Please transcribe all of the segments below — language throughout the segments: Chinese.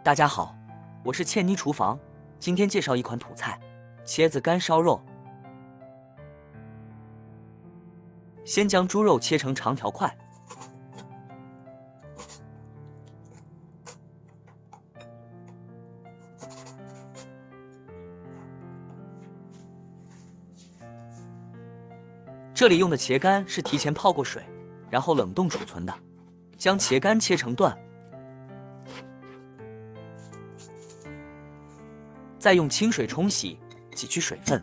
大家好，我是倩妮厨房，今天介绍一款土菜——茄子干烧肉。先将猪肉切成长条块，这里用的茄干是提前泡过水，然后冷冻储存的。将茄干切成段，再用清水冲洗，挤去水分。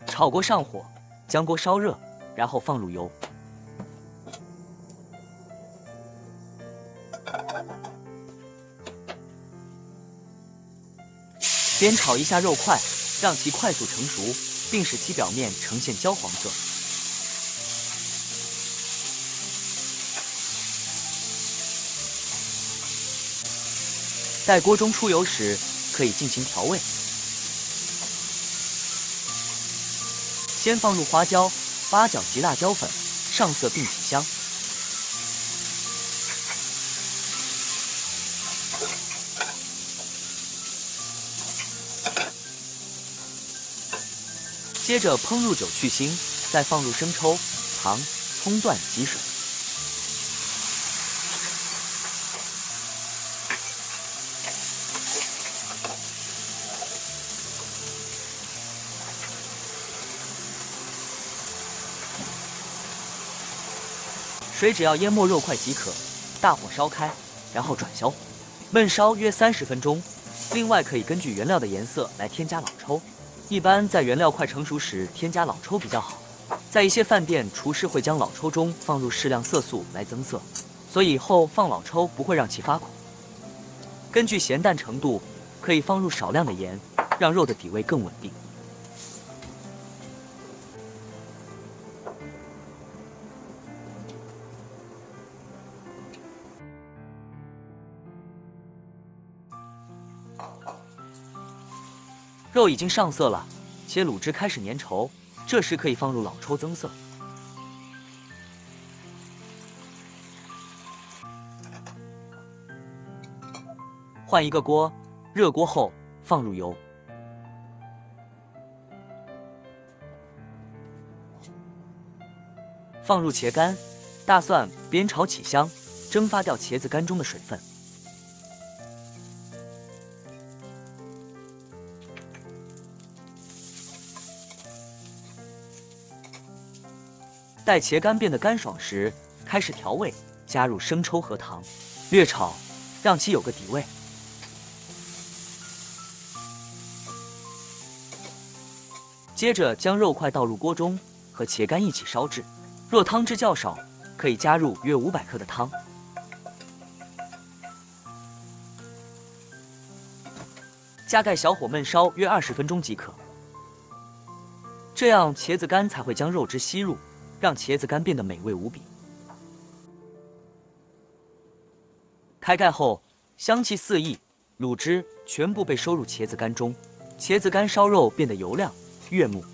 炒锅上火，将锅烧热，然后放入油，煸炒一下肉块，让其快速成熟，并使其表面呈现焦黄色。待锅中出油时，可以进行调味。先放入花椒、八角及辣椒粉，上色并起香。接着烹入酒去腥，再放入生抽、糖、葱段及水。水只要淹没肉块即可，大火烧开，然后转小火，焖烧约30分钟。另外可以根据原料的颜色来添加老抽，一般在原料快成熟时添加老抽比较好。在一些饭店，厨师会将老抽中放入适量色素来增色，所以后放老抽不会让其发苦。根据咸淡程度，可以放入少量的盐，让肉的底味更稳定。肉已经上色了，且卤汁开始粘稠，这时可以放入老抽增色。换一个锅，热锅后放入油，放入茄干、大蒜，煸炒起香，蒸发掉茄子干中的水分。待茄干变得干爽时，开始调味，加入生抽和糖，略炒，让其有个底味。接着将肉块倒入锅中，和茄干一起烧制。若汤汁较少，可以加入约500克的汤。加盖小火焖烧约20分钟即可。这样茄子干才会将肉汁吸入，让茄子干变得美味无比。开盖后，香气四溢，卤汁全部被收入茄子干中，茄子干烧肉变得油亮悦目。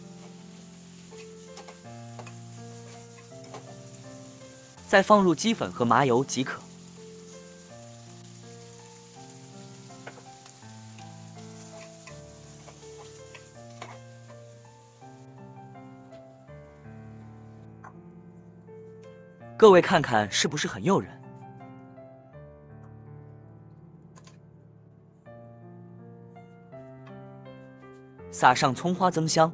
再放入鸡粉和麻油即可。各位看看是不是很诱人？撒上葱花增香。